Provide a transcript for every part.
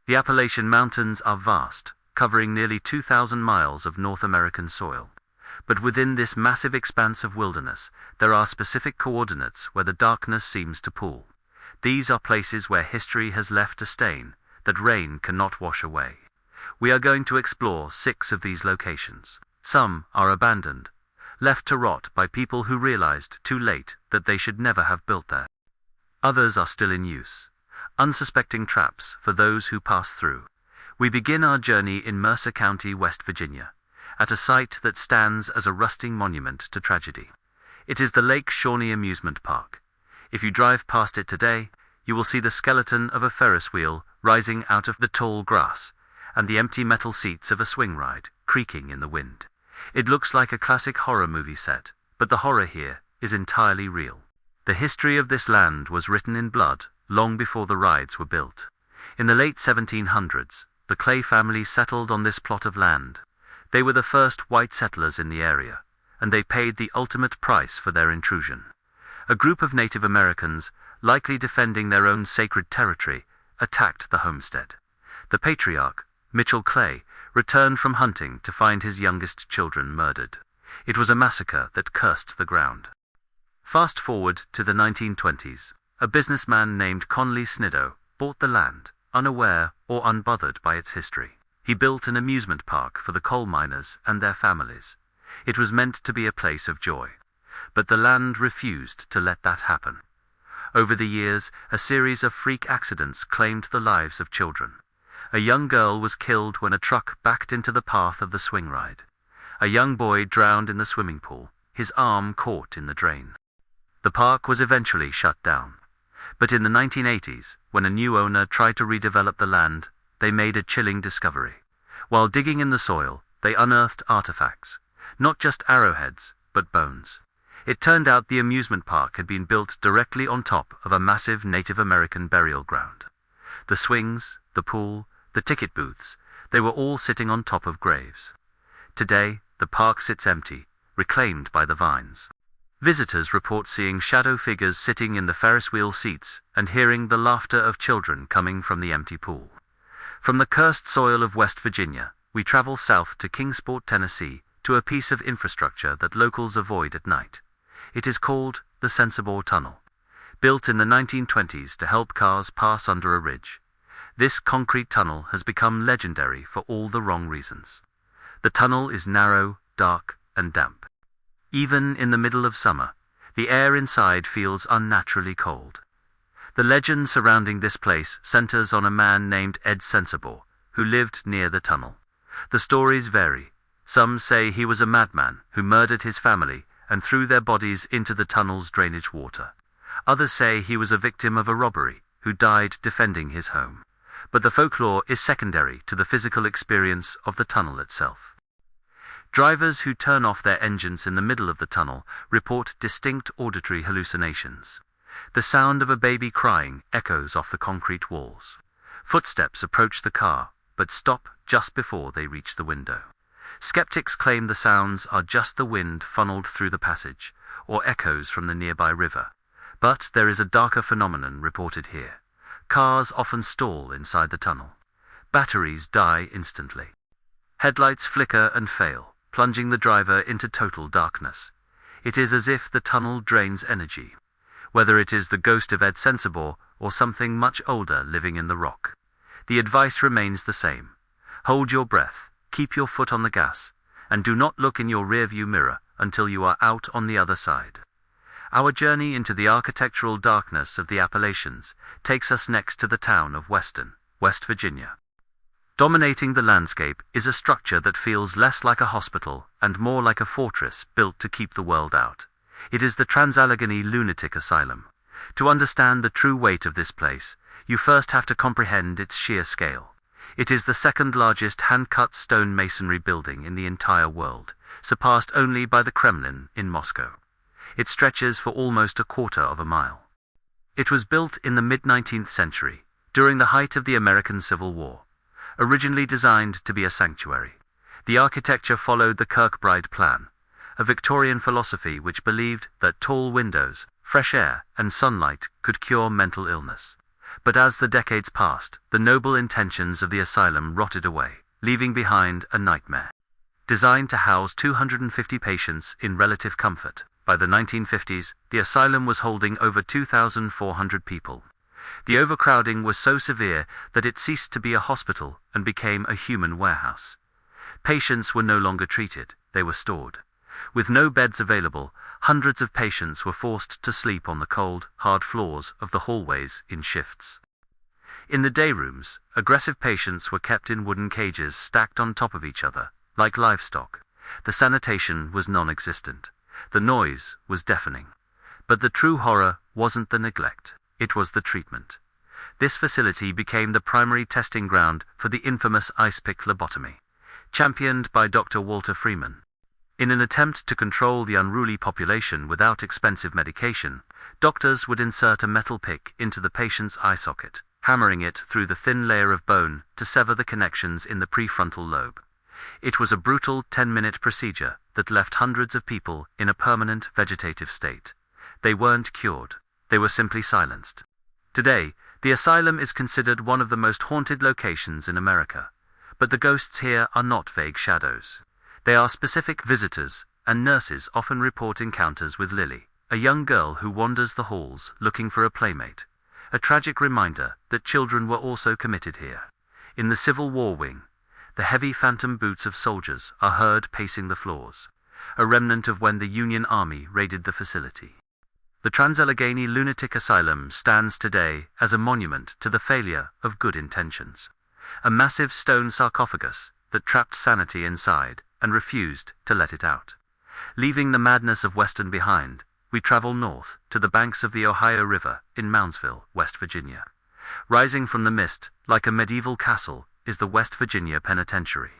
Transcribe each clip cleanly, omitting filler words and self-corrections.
The Appalachian Mountains are vast, covering nearly 2,000 miles of North American soil. But within this massive expanse of wilderness, there are specific coordinates where the darkness seems to pool. These are places where history has left a stain that rain cannot wash away. We are going to explore 6 of these locations. Some are abandoned, left to rot by people who realized too late that they should never have built there. Others are still in use, unsuspecting traps for those who pass through. We begin our journey in Mercer County, West Virginia, at a site that stands as a rusting monument to tragedy. It is the Lake Shawnee Amusement Park. If you drive past it today, you will see the skeleton of a Ferris wheel rising out of the tall grass, and the empty metal seats of a swing ride creaking in the wind. It looks like a classic horror movie set, but the horror here is entirely real. The history of this land was written in blood long before the rides were built. In the late 1700s, the Clay family settled on this plot of land. They were the first white settlers in the area, and they paid the ultimate price for their intrusion. A group of Native Americans, likely defending their own sacred territory, attacked the homestead. The patriarch, Mitchell Clay, returned from hunting to find his youngest children murdered. It was a massacre that cursed the ground. Fast forward to the 1920s. A businessman named Conley Snidow bought the land, unaware or unbothered by its history. He built an amusement park for the coal miners and their families. It was meant to be a place of joy. But the land refused to let that happen. Over the years, a series of freak accidents claimed the lives of children. A young girl was killed when a truck backed into the path of the swing ride. A young boy drowned in the swimming pool, his arm caught in the drain. The park was eventually shut down. But in the 1980s, when a new owner tried to redevelop the land, they made a chilling discovery. While digging in the soil, they unearthed artifacts, not just arrowheads, but bones. It turned out the amusement park had been built directly on top of a massive Native American burial ground. The swings, the pool, the ticket booths, they were all sitting on top of graves. Today, the park sits empty, reclaimed by the vines. Visitors report seeing shadow figures sitting in the Ferris wheel seats and hearing the laughter of children coming from the empty pool. From the cursed soil of West Virginia, we travel south to Kingsport, Tennessee, to a piece of infrastructure that locals avoid at night. It is called the Sensabaugh Tunnel. Built in the 1920s to help cars pass under a ridge, this concrete tunnel has become legendary for all the wrong reasons. The tunnel is narrow, dark, and damp. Even in the middle of summer, the air inside feels unnaturally cold. The legend surrounding this place centers on a man named Ed Sensabaugh, who lived near the tunnel. The stories vary. Some say he was a madman who murdered his family and threw their bodies into the tunnel's drainage water. Others say he was a victim of a robbery who died defending his home. But the folklore is secondary to the physical experience of the tunnel itself. Drivers who turn off their engines in the middle of the tunnel report distinct auditory hallucinations. The sound of a baby crying echoes off the concrete walls. Footsteps approach the car, but stop just before they reach the window. Skeptics claim the sounds are just the wind funneled through the passage, or echoes from the nearby river. But there is a darker phenomenon reported here. Cars often stall inside the tunnel. Batteries die instantly. Headlights flicker and fail, plunging the driver into total darkness. It is as if the tunnel drains energy, whether it is the ghost of Ed Sensabaugh or something much older living in the rock. The advice remains the same. Hold your breath, keep your foot on the gas, and do not look in your rearview mirror until you are out on the other side. Our journey into the architectural darkness of the Appalachians takes us next to the town of Weston, West Virginia. Dominating the landscape is a structure that feels less like a hospital and more like a fortress built to keep the world out. It is the Trans-Allegheny Lunatic Asylum. To understand the true weight of this place, you first have to comprehend its sheer scale. It is the second largest hand-cut stone masonry building in the entire world, surpassed only by the Kremlin in Moscow. It stretches for almost a quarter of a mile. It was built in the mid-19th century, during the height of the American Civil War. Originally designed to be a sanctuary, the architecture followed the Kirkbride plan, a Victorian philosophy which believed that tall windows, fresh air, and sunlight could cure mental illness. But as the decades passed, the noble intentions of the asylum rotted away, leaving behind a nightmare. Designed to house 250 patients in relative comfort, by the 1950s, the asylum was holding over 2,400 people. The overcrowding was so severe that it ceased to be a hospital and became a human warehouse. Patients were no longer treated, they were stored. With no beds available, hundreds of patients were forced to sleep on the cold, hard floors of the hallways in shifts. In the day rooms, aggressive patients were kept in wooden cages stacked on top of each other, like livestock. The sanitation was non-existent. The noise was deafening. But the true horror wasn't the neglect, it was the treatment. This facility became the primary testing ground for the infamous ice pick lobotomy, championed by Dr. Walter Freeman. In an attempt to control the unruly population without expensive medication, doctors would insert a metal pick into the patient's eye socket, hammering it through the thin layer of bone to sever the connections in the prefrontal lobe. It was a brutal 10-minute procedure that left hundreds of people in a permanent vegetative state. They weren't cured, they were simply silenced. Today, the asylum is considered one of the most haunted locations in America. But the ghosts here are not vague shadows. They are specific visitors, and nurses often report encounters with Lily, a young girl who wanders the halls looking for a playmate. A tragic reminder that children were also committed here. In the Civil War wing, the heavy phantom boots of soldiers are heard pacing the floors, a remnant of when the Union Army raided the facility. The Trans-Allegheny Lunatic Asylum stands today as a monument to the failure of good intentions. A massive stone sarcophagus that trapped sanity inside and refused to let it out. Leaving the madness of Western behind, we travel north to the banks of the Ohio River in Moundsville, West Virginia. Rising from the mist, like a medieval castle, is the West Virginia Penitentiary.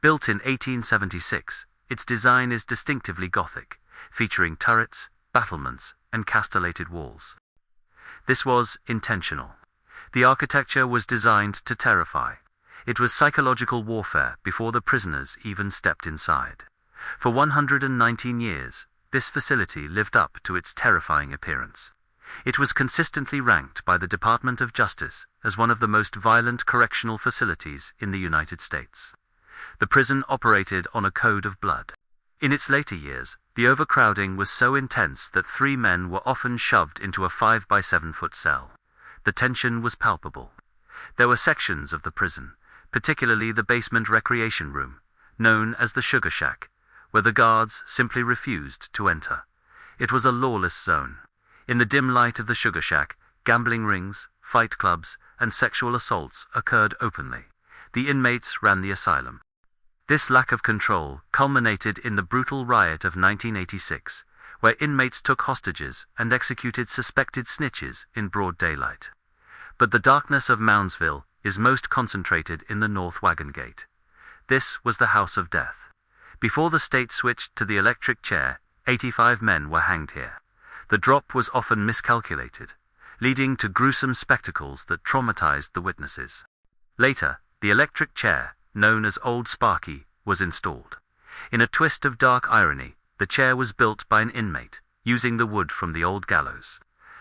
Built in 1876, its design is distinctively Gothic, featuring turrets, battlements, and castellated walls. This was intentional. The architecture was designed to terrify. It was psychological warfare before the prisoners even stepped inside. For 119 years, this facility lived up to its terrifying appearance. It was consistently ranked by the Department of Justice as one of the most violent correctional facilities in the United States. The prison operated on a code of blood. In its later years, the overcrowding was so intense that 3 men were often shoved into a 5 by 7 foot cell. The tension was palpable. There were sections of the prison, particularly the basement recreation room, known as the Sugar Shack, where the guards simply refused to enter. It was a lawless zone. In the dim light of the Sugar Shack, gambling rings, fight clubs, and sexual assaults occurred openly. The inmates ran the asylum. This lack of control culminated in the brutal riot of 1986, where inmates took hostages and executed suspected snitches in broad daylight. But the darkness of Moundsville is most concentrated in the North Wagon Gate. This was the house of death. Before the state switched to the electric chair, 85 men were hanged here. The drop was often miscalculated, leading to gruesome spectacles that traumatized the witnesses. Later, the electric chair, known as Old Sparky, was installed. In a twist of dark irony, the chair was built by an inmate, using the wood from the old gallows.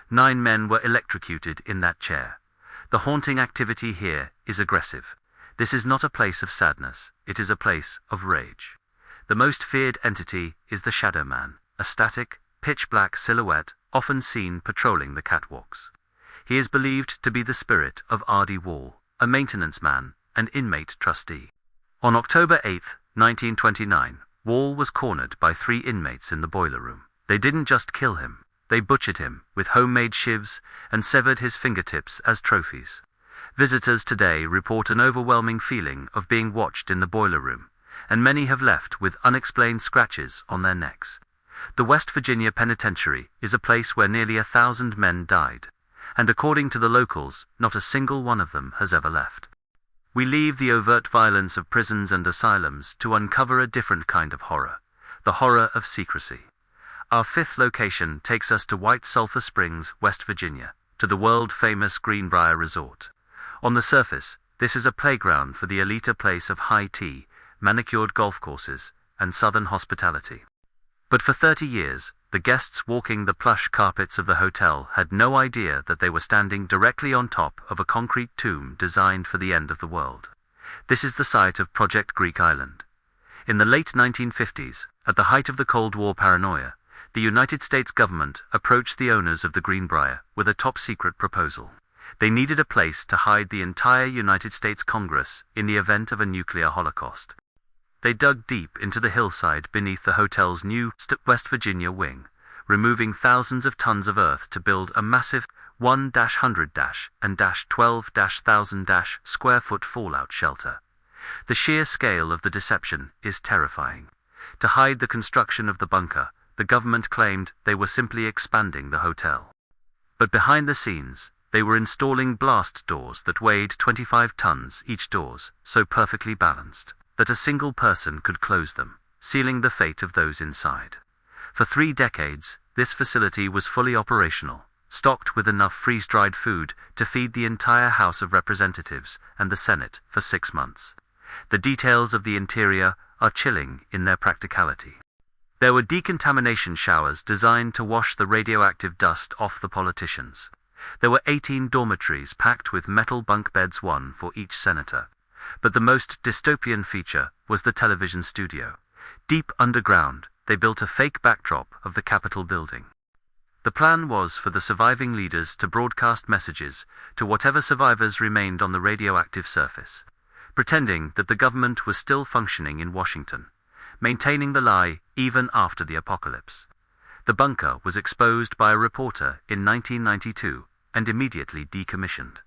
9 men were electrocuted in that chair. The haunting activity here is aggressive. This is not a place of sadness, it is a place of rage. The most feared entity is the Shadow Man, a static, pitch-black silhouette often seen patrolling the catwalks. He is believed to be the spirit of R.D. Wall, a maintenance man and inmate trustee. On October 8, 1929, Wall was cornered by 3 inmates in the boiler room. They didn't just kill him, they butchered him with homemade shivs and severed his fingertips as trophies. Visitors today report an overwhelming feeling of being watched in the boiler room, and many have left with unexplained scratches on their necks. The West Virginia Penitentiary is a place where nearly 1,000 men died, and according to the locals, not a single one of them has ever left. We leave the overt violence of prisons and asylums to uncover a different kind of horror, the horror of secrecy. Our 5th location takes us to White Sulphur Springs, West Virginia, to the world-famous Greenbrier Resort. On the surface, this is a playground for the elite, a place of high tea, manicured golf courses, and southern hospitality. But for 30 years, the guests walking the plush carpets of the hotel had no idea that they were standing directly on top of a concrete tomb designed for the end of the world. This is the site of Project Greek Island. In the late 1950s, at the height of the Cold War paranoia, the United States government approached the owners of the Greenbrier with a top-secret proposal. They needed a place to hide the entire United States Congress in the event of a nuclear holocaust. They dug deep into the hillside beneath the hotel's new West Virginia wing, removing thousands of tons of earth to build a massive 1-100-and-12-1000- square foot fallout shelter. The sheer scale of the deception is terrifying. To hide the construction of the bunker, the government claimed they were simply expanding the hotel. But behind the scenes, they were installing blast doors that weighed 25 tons each, doors so perfectly balanced that a single person could close them, sealing the fate of those inside. For 3 decades, this facility was fully operational, stocked with enough freeze-dried food to feed the entire House of Representatives and the Senate for 6 months. The details of the interior are chilling in their practicality. There were decontamination showers designed to wash the radioactive dust off the politicians. There were 18 dormitories packed with metal bunk beds, one for each senator. But the most dystopian feature was the television studio. Deep underground, they built a fake backdrop of the Capitol building. The plan was for the surviving leaders to broadcast messages to whatever survivors remained on the radioactive surface, pretending that the government was still functioning in Washington, maintaining the lie even after the apocalypse. The bunker was exposed by a reporter in 1992 and immediately decommissioned.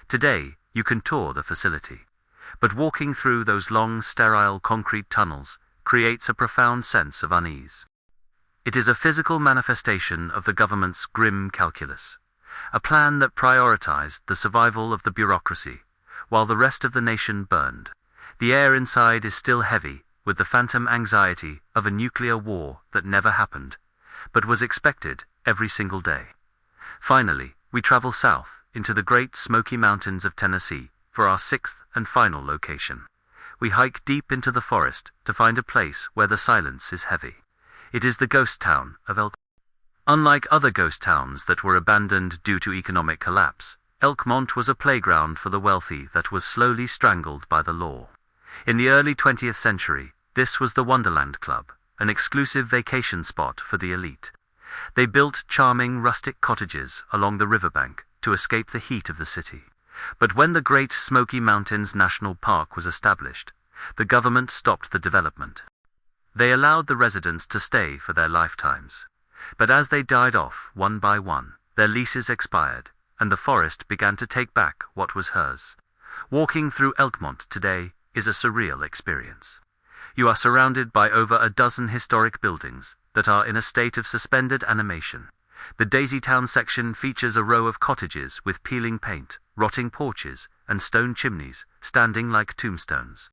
Today, you can tour the facility, but walking through those long, sterile concrete tunnels creates a profound sense of unease. It is a physical manifestation of the government's grim calculus, a plan that prioritized the survival of the bureaucracy, while the rest of the nation burned. The air inside is still heavy with the phantom anxiety of a nuclear war that never happened, but was expected every single day. Finally, we travel south into the Great Smoky Mountains of Tennessee for our 6th and final location. We hike deep into the forest to find a place where the silence is heavy. It is the ghost town of Elkmont. Unlike other ghost towns that were abandoned due to economic collapse, Elkmont was a playground for the wealthy that was slowly strangled by the law. In the early 20th century, this was the Wonderland Club, an exclusive vacation spot for the elite. They built charming rustic cottages along the riverbank to escape the heat of the city. But when the Great Smoky Mountains National Park was established, the government stopped the development. They allowed the residents to stay for their lifetimes. But as they died off one by one, their leases expired, and the forest began to take back what was hers. Walking through Elkmont today is a surreal experience. You are surrounded by over a dozen historic buildings that are in a state of suspended animation. The Daisytown section features a row of cottages with peeling paint, rotting porches, and stone chimneys standing like tombstones.